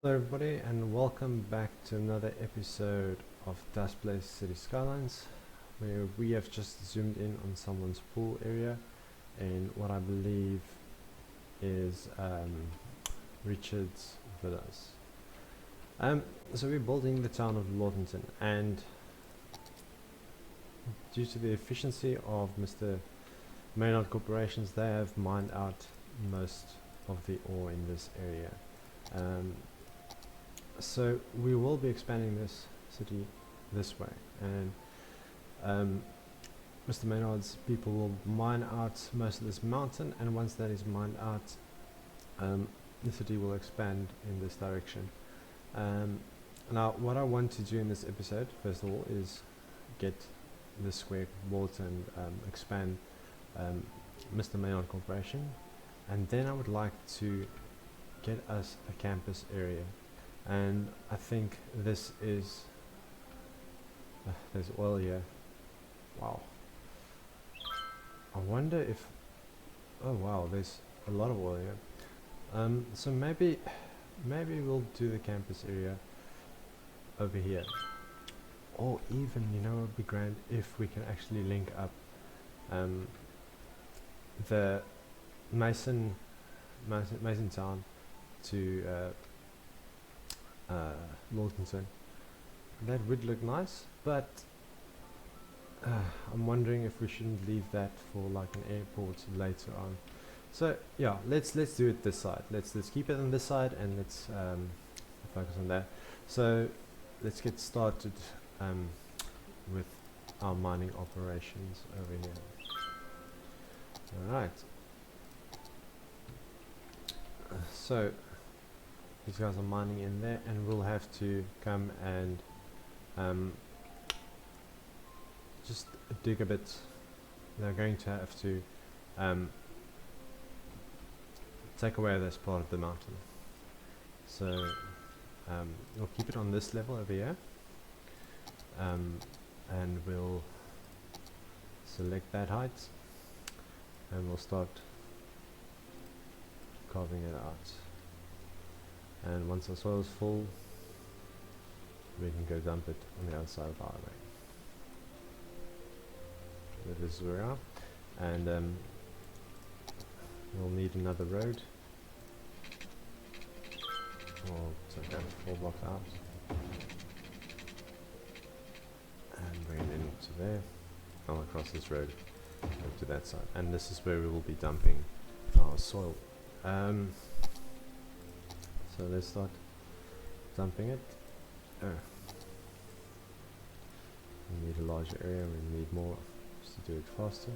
Hello everybody and welcome back to another episode of Display City Skylines, where we have just zoomed in on someone's pool area in what I believe is Richard's Villas. So we're building the town of Lortinton, and due to the efficiency of Mr. Maynard Corporations, they have mined out most of the ore in this area. So we will be expanding this city this way, and Mr. Maynard's people will mine out most of this mountain, and once that is mined out, the city will expand in this direction. Now what I want to do in this episode, first of all, is get the square built and expand Mr. Maynard Corporation, and then I would like to get us a campus area. And I think this is there's oil here. Wow. I wonder if, oh wow, there's a lot of oil here. So maybe we'll do the campus area over here, or even, you know, it would be grand if we can actually link up the Mason town to Lortinton. That would look nice, but I'm wondering if we shouldn't leave that for like an airport later on. So yeah, let's do it this side. Let's keep it on this side, and let's focus on that. So let's get started with our mining operations over here. Alright. So these guys are mining in there, and we'll have to come and just dig a bit. They're going to have to take away this part of the mountain. So we'll keep it on this level over here, and we'll select that height, and we'll start carving it out. And once our soil is full, we can go dump it on the other side of the highway. This is where we are, and we'll need another road. We'll take that 4 blocks out and bring it into there, all across this road over to that side, and this is where we will be dumping our soil. So let's start dumping it. We need a larger area, we need more just to do it faster.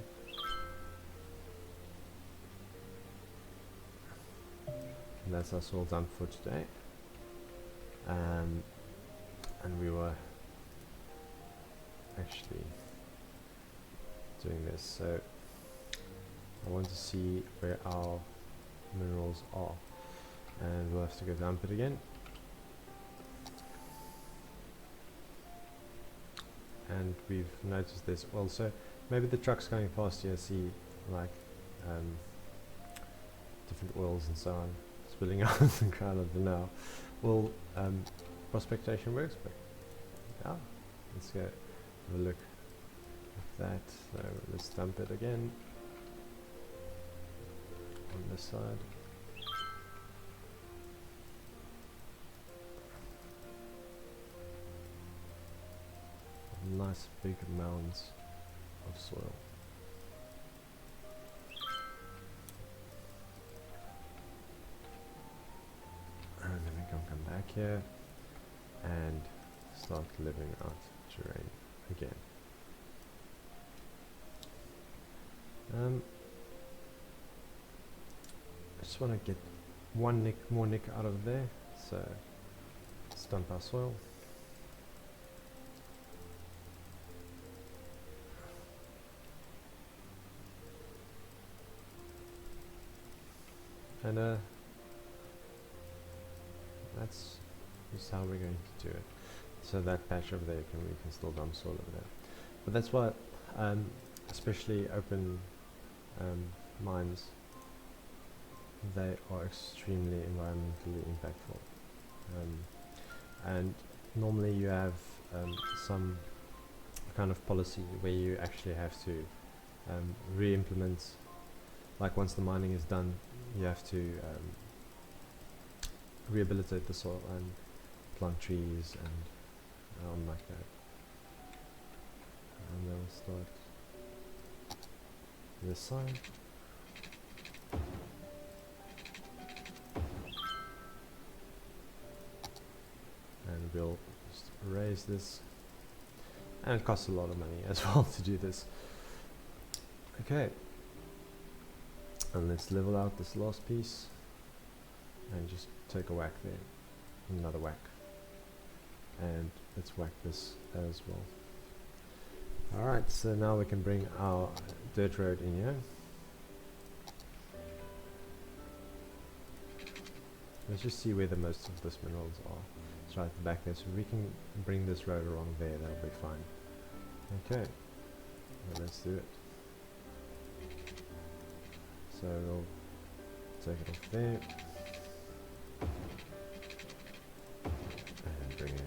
And that's our soil dump for today. And we were actually doing this, so I want to see where our minerals are, and we'll have to go dump it again. And we've noticed this also. Maybe the trucks going past here see like different oils and so on spilling out of the ground. I don't know. Well, prospectation works, but yeah, let's go have a look at that. So let's dump it again on this side. Nice big mounds of soil. And then we can come back here and start living out terrain again. I just want to get one more nick out of there, so let's dump our soil. And that's just how we're going to do it. So that patch over there, we can still dump soil over there. But that's why, especially open mines, they are extremely environmentally impactful. and normally you have some kind of policy where you actually have to re-implement, like once the mining is done, you have to rehabilitate the soil and plant trees and like that. And then we'll start this side. And we'll just raise this, and it costs a lot of money as well to do this. Okay, and let's level out this last piece and just take a whack there, another whack, and let's whack this as well. Alright, so now we can bring our dirt road in here. Let's just see where the most of this minerals are. It's right at the back there, so we can bring this road along there, that'll be fine. Okay, well, let's do it. So we'll take it off there and bring it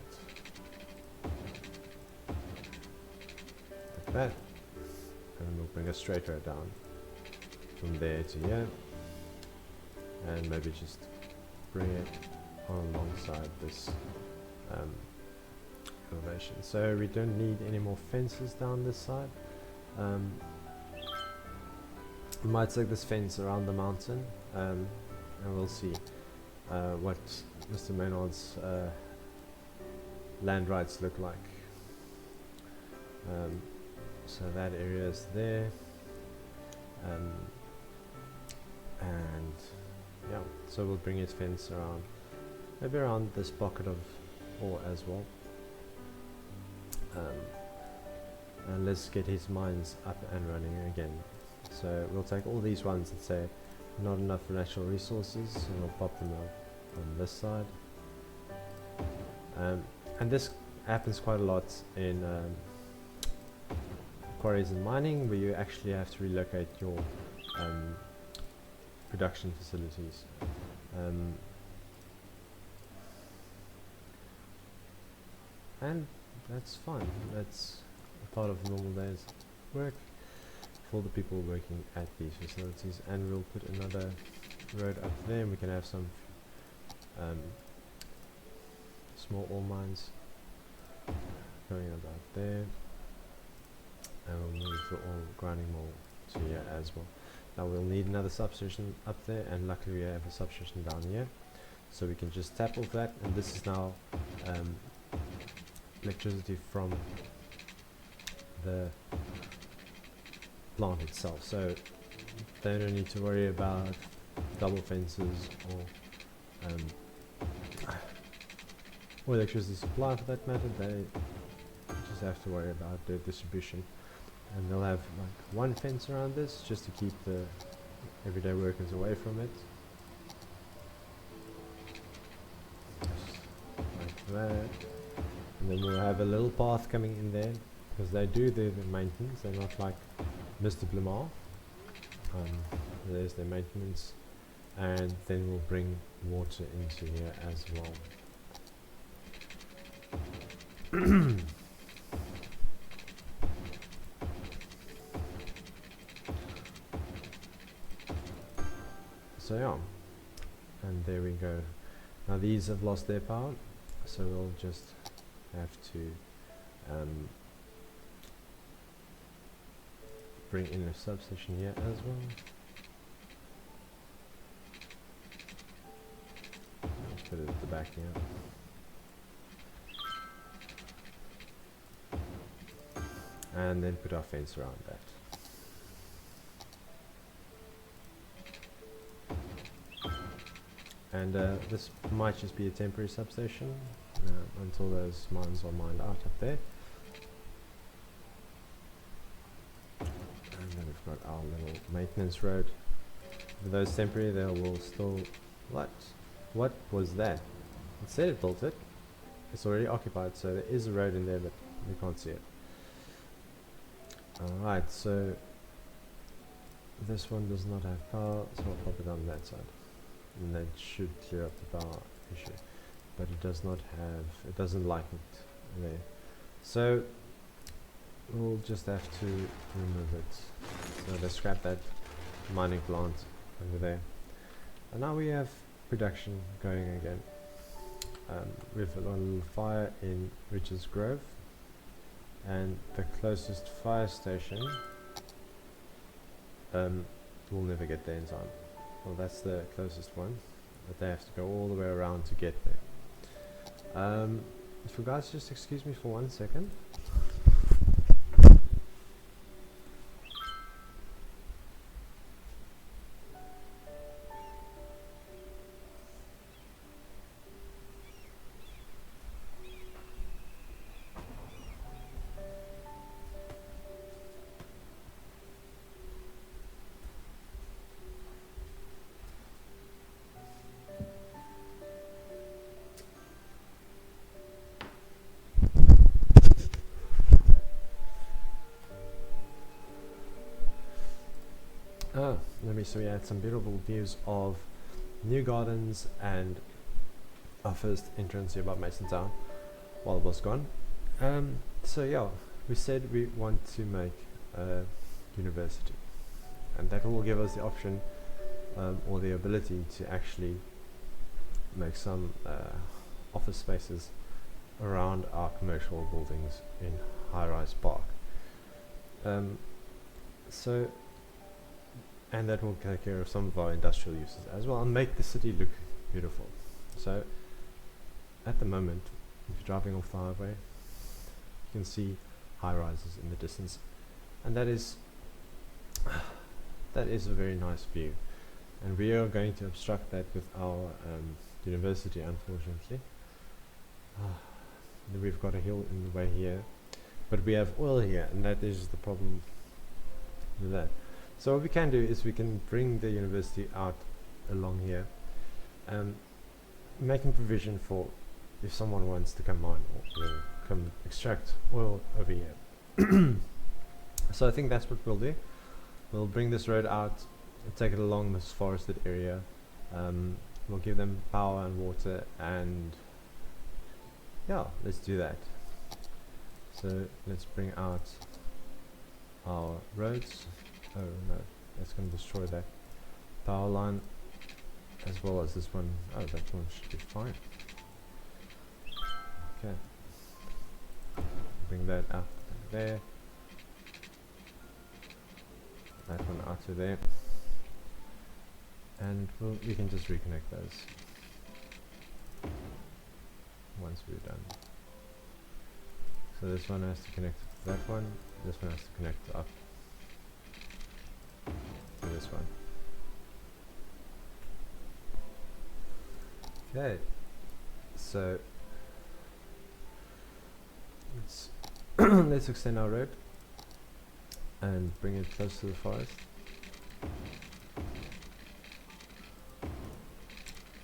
like that, and we'll bring a straight road down from there to here, and maybe just bring it on alongside this elevation. So we don't need any more fences down this side. We might take this fence around the mountain, and we'll see what Mr. Maynard's land rights look like. So that area is there, and yeah, so we'll bring his fence around, maybe around this pocket of ore as well, and let's get his mines up and running again. So we'll take all these ones that say not enough natural resources, and we'll pop them up on this side, and this happens quite a lot in quarries and mining, where you actually have to relocate your production facilities. And that's fine, that's a part of normal days work for the people working at these facilities. And we'll put another road up there, and we can have some small ore mines going about there, and we'll move the ore grinding mill to here as well. Now we'll need another substation up there, and luckily we have a substation down here, so we can just tap off that, and this is now electricity from the plant itself, so they don't need to worry about double fences or electricity supply for that matter. They just have to worry about their distribution, and they'll have like one fence around this just to keep the everyday workers away from it, just like that. And then we'll have a little path coming in there, because they do their maintenance, they're not like Mr. Blamar. There's their maintenance, and then we'll bring water into here as well. So yeah, and there we go. Now these have lost their power, so we'll just have to bring in a substation here as well. Let's put it at the back here. And then put our fence around that. And this might just be a temporary substation until those mines are mined out up there. And then we've got our little maintenance road. For those temporary, they will still... What was that? It said it built it. It's already occupied, so there is a road in there, but we can't see it. Alright, so this one does not have power, so I'll pop it on that side, and that should clear up the power issue. but it does not have, it doesn't like it there. So we'll just have to remove it. So let's scrap that mining plant over there. And now we have production going again. We have a little fire in Richards Grove, and the closest fire station will never get there in time. Well, that's the closest one, but they have to go all the way around to get there. If you guys just excuse me for 1 second. So we had some beautiful views of New Gardens and our first entrance here about Mason Town while it was gone. So yeah, we said we want to make a university, and that will give us the option or the ability to actually make some office spaces around our commercial buildings in High Rise Park. And that will take care of some of our industrial uses as well and make the city look beautiful. So at the moment, if you're driving off the highway, you can see high rises in the distance, and that is a very nice view, and we are going to obstruct that with our university, unfortunately. We've got a hill in the way here, but we have oil here, and that is the problem with that. So what we can do is we can bring the university out along here, making provision for if someone wants to come mine or come extract oil over here. So I think that's what we'll do. We'll bring this road out and take it along this forested area. We'll give them power and water, and yeah, let's do that. So let's bring out our roads. Oh no, that's going to destroy that power line as well as this one. Oh, that one should be fine. Okay, bring that up there, that one out to there, and we can just reconnect those once we're done. So this one has to connect to that one, this one has to connect up to this one. Okay, so let's let's extend our road and bring it close to the forest,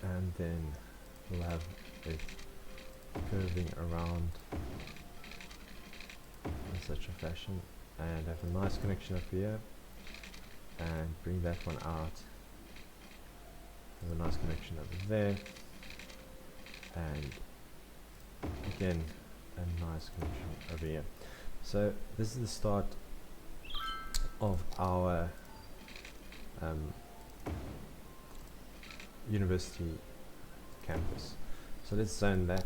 and then we'll have it curving around in such a fashion and have a nice connection up here, and bring that one out, have a nice connection over there, and again a nice connection over here. So this is the start of our university campus. So let's zone that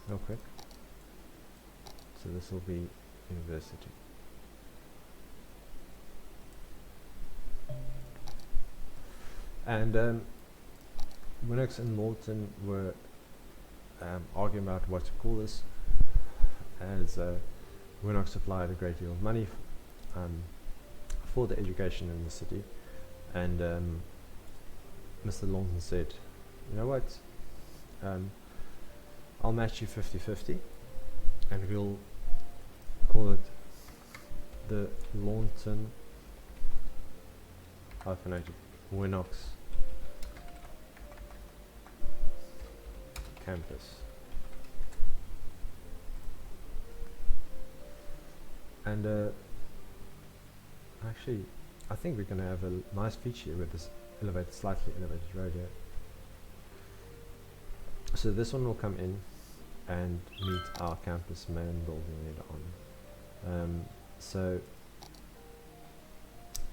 real quick. So this will be university. And Winnox and Lortinton were arguing about what to call this, as Winnox supplied a great deal of money for the education in the city, and Mr. Lortinton said, you know what, I'll match you 50-50, and we'll call it the Lortinton hyphenated Winnox campus. And actually I think we're going to have a nice feature with this slightly elevated road here. So this one will come in and meet our campus main building later on. So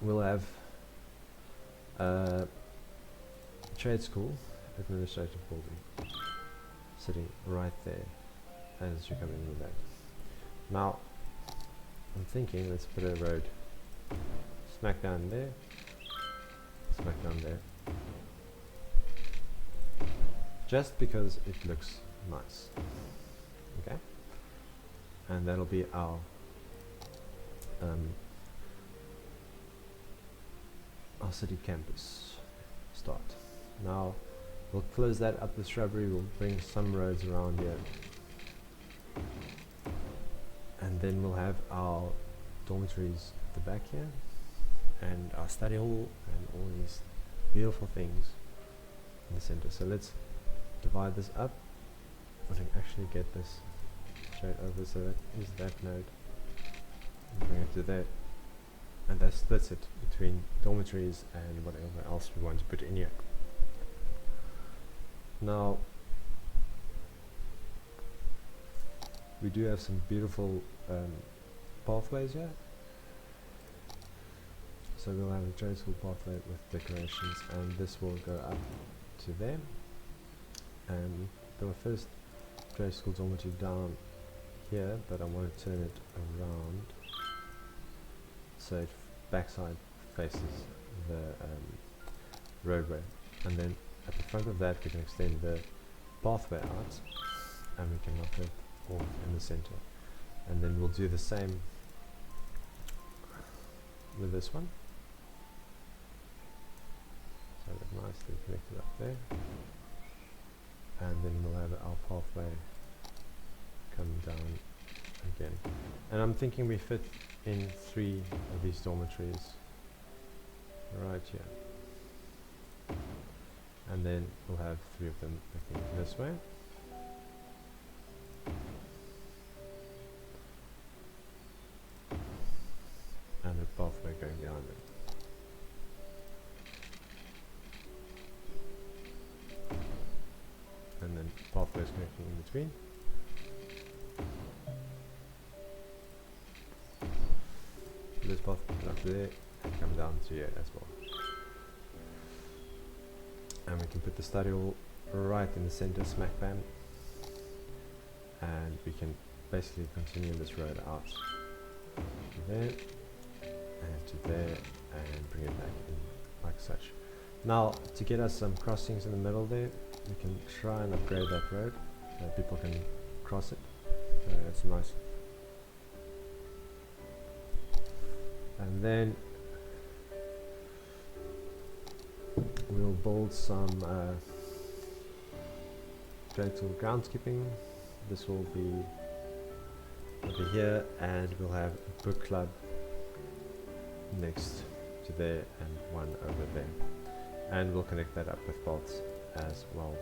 we'll have a trade school administrative building sitting right there as you come in with that. Now I'm thinking let's put a road smack down there, smack down there, just because it looks nice. Okay, and that'll be our city campus start. Now we'll close that up with shrubbery, we'll bring some roads around here, and then we'll have our dormitories at the back here, and our study hall, and all these beautiful things in the center. So let's divide this up. I can actually get this straight over, so that is that node, and bring it to there, and that splits it between dormitories and whatever else we want to put in here. Now we do have some beautiful pathways here, so we'll have a trade school pathway with decorations, and this will go up to there, and the first trade school dormitory down here, but I want to turn it around so it backside faces the roadway, and then at the front of that we can extend the pathway out, and we can knock it off in the center, and then we'll do the same with this one, so that's nicely connected up there, and then we'll have our pathway come down again, and I'm thinking we fit in 3 of these dormitories right here, and then we'll have 3 of them looking this way, and a pathway going behind them. And then pathways connecting in between. This path can up there and come down to here as well. And we can put the study hall right in the center, smack bam, and we can basically continue this road out to there and to there and bring it back in like such. Now to get us some crossings in the middle there, we can try and upgrade that road so that people can cross it. That's nice. And then we'll build some total groundskeeping. This will be over here, and we'll have a book club next to there and one over there, and we'll connect that up with bolts as well.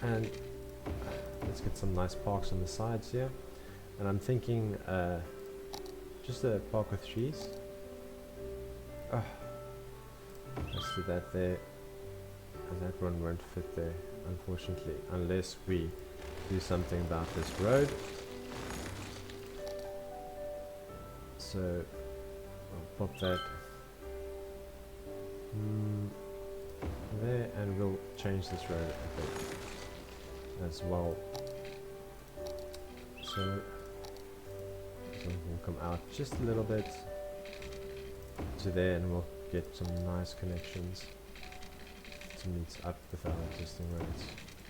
And let's get some nice parks on the sides here, and I'm thinking just a park with trees. Let's do that there, and that one won't fit there unfortunately, unless we do something about this road. So I'll pop that there, and we'll change this road a bit as well. So we'll come out just a little bit to there, and we'll get some nice connections to meet up with our existing roads.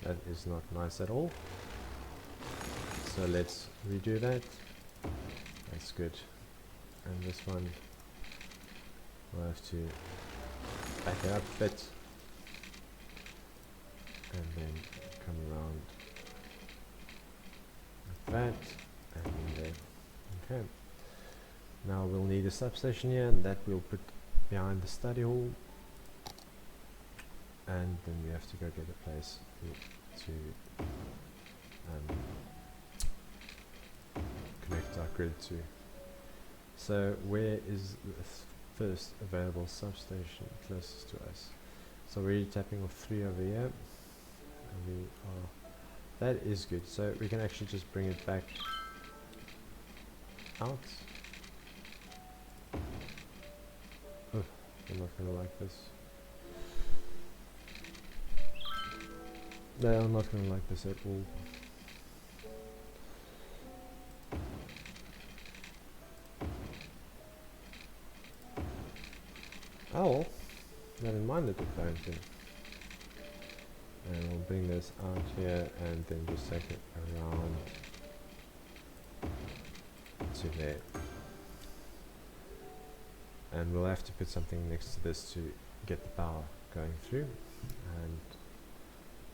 That is not nice at all, so let's redo that. That's good. And this one we'll have to back it up a bit and then come around like that and in there. Okay, now we'll need a substation here, and that we'll put behind the study hall, and then we have to go get a place to connect our grid to. So where is the first available substation closest to us? So we're already tapping off 3 over here. And we are, that is good. So we can actually just bring it back out. Oh, I'm not gonna like this. No, I'm not gonna like this at all. Oh, I didn't mind it apparently. And we'll bring this out here and then just take it around to there. And we'll have to put something next to this to get the power going through. And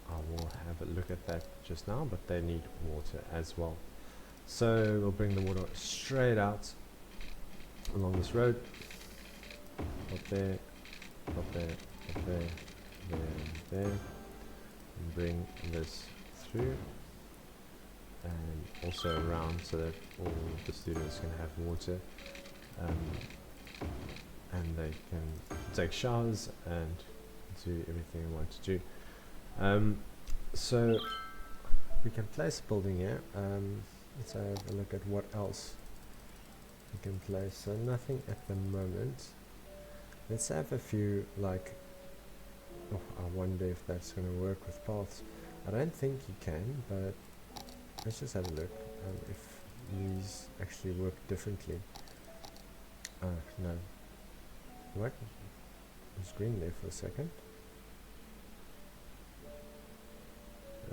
I will have a look at that just now, but they need water as well. So we'll bring the water straight out along this road. Up there, up there, up there, there, and there. And bring this through. And also around so that all the students can have water. And they can take showers and do everything they want to do. So we can place a building here. Let's have a look at what else we can place. So nothing at the moment. Let's have a few, like, oh, I wonder if that's going to work with paths. I don't think you can, but let's just have a look if these actually work differently. No. What? It was green there for a second.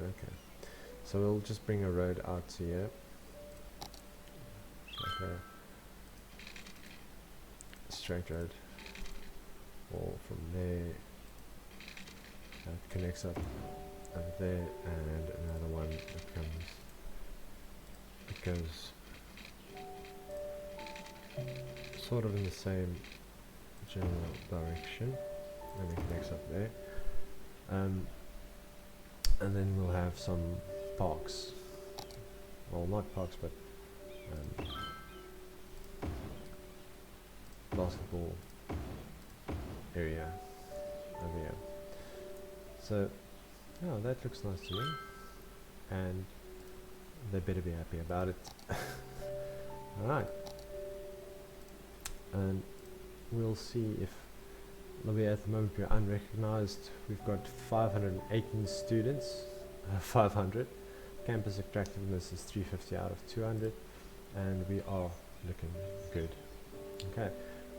Okay. So we'll just bring a road out here. Like a straight road. Or from there. That connects up over there, and another one that comes. It goes sort of in the same general direction, and it connects up there. And then we'll have some parks. Well, not parks, but basketball area over here. So, yeah, that looks nice to me, and they better be happy about it. Alright. And we'll see if at the moment we're unrecognized. We've got 518 students, 500. Campus attractiveness is 350 out of 200, and we are looking good. Okay,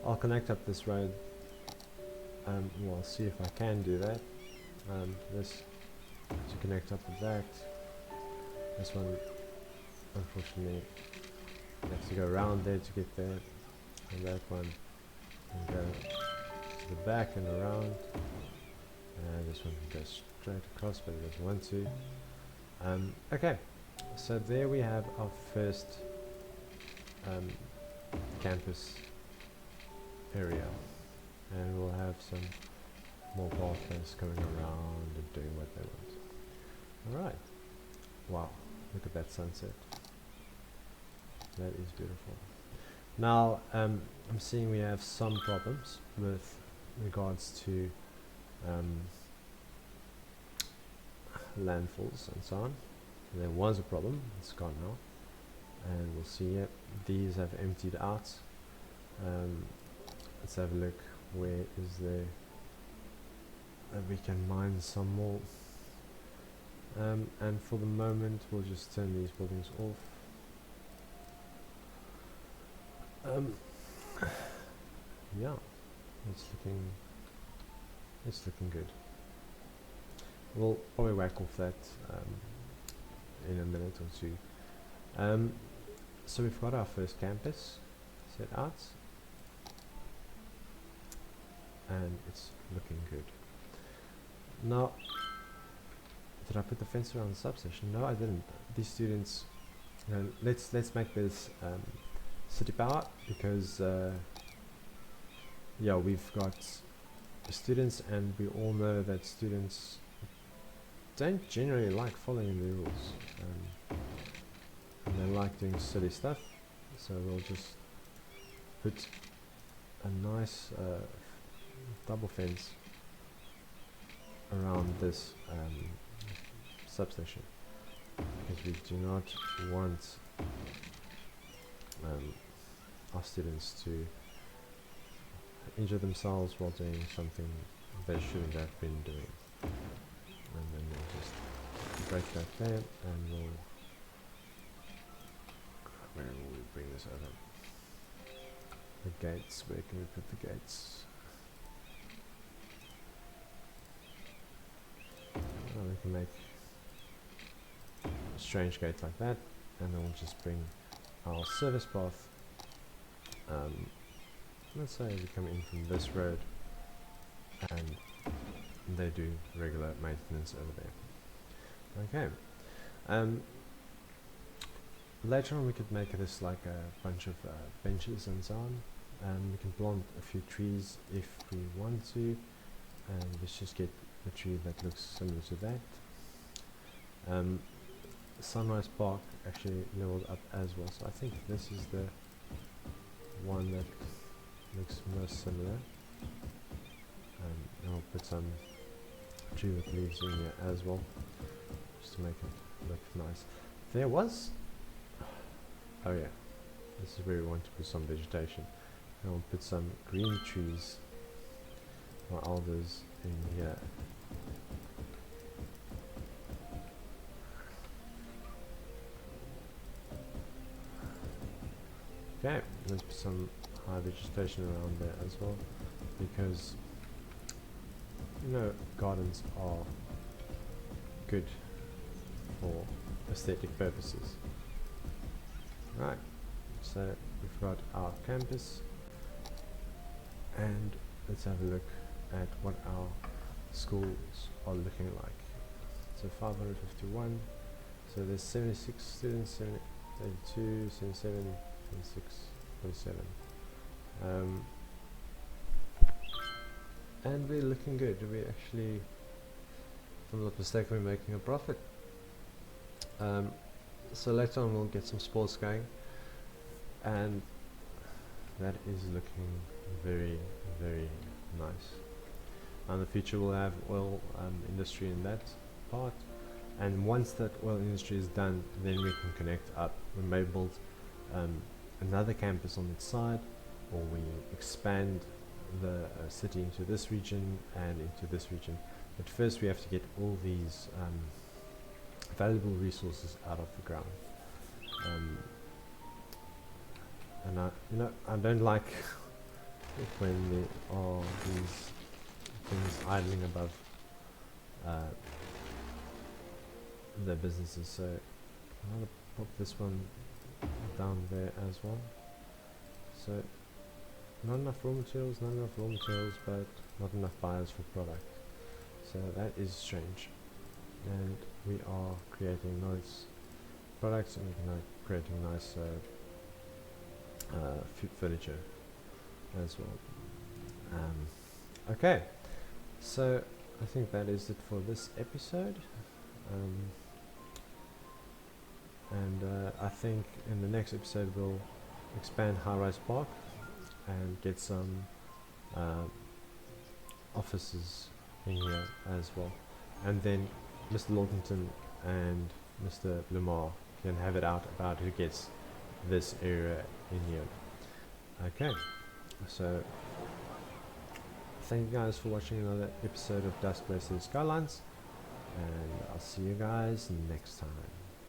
I'll connect up this road. We'll see if I can do that. This to connect up with that. This one, unfortunately, you have to go around there to get there, and that one can go to the back and around, and this one can go straight across, but it doesn't want to. Okay, so there we have our first campus area, and we'll have some more pathways coming around and doing what they want. Alright, wow, look at that sunset. That is beautiful. Now, I'm seeing we have some problems with regards to landfalls and so on. There was a problem, it's gone now, and we'll see it. These have emptied out. Let's have a look. Where is there that we can mine some more? And for the moment, we'll just turn these buildings off. Yeah, it's looking good. We'll probably whack off that in a minute or two. So we've got our first campus set out, and it's looking good. Now, did I put the fence around the substation? No, I didn't. These students, let's make this city power, because yeah, we've got students, and we all know that students don't generally like following the rules, and they like doing silly stuff. So we'll just put a nice double fence around this substation, because we do not want our students to injure themselves while doing something they shouldn't have been doing. And then we'll just break that there, and where will we bring this over? The gates, where can we put the gates? Oh, we can make a strange gate like that, and then we'll just bring our service path. Let's say we come in from this road, and they do regular maintenance over there. Okay. Later on we could make this like a bunch of benches and so on. We can plant a few trees if we want to, and let's just get a tree that looks similar to that. Sunrise Park actually leveled up as well, so I think this is the one that looks most similar. And I'll put some tree with leaves in here as well, just to make it look nice. There was, oh yeah, this is where we want to put some vegetation. And I'll put some green trees or alders in here. Okay, let's put some high vegetation around there as well, because you know gardens are good for aesthetic purposes. Right, so we've got our campus, and let's have a look at what our schools are looking like. So 551, so there's 76 students, 72, 77, 26, 27. And we're looking good. We actually, if I'm not mistaken, we're making a profit. So later on we'll get some sports going, and that is looking very, very nice. In the future we'll have oil industry in that part, and once that oil industry is done, then we can connect up. We may build another campus on its side, or we expand the city into this region and into this region. But first we have to get all these valuable resources out of the ground. And I don't like when there are these things idling above their businesses. So I'm gonna pop this one down there as well. So not enough raw materials, but not enough buyers for product. So that is strange. And we are creating nice products, and we're creating nice furniture as well. Okay, so I think that is it for this episode. And I think in the next episode we'll expand High Rise Park and get some offices in here as well, and then Mr. Lortinton and Mr. Lamar can have it out about who gets this area in here. Okay, so thank you guys for watching another episode of Dusk vs Skylines, and I'll see you guys next time.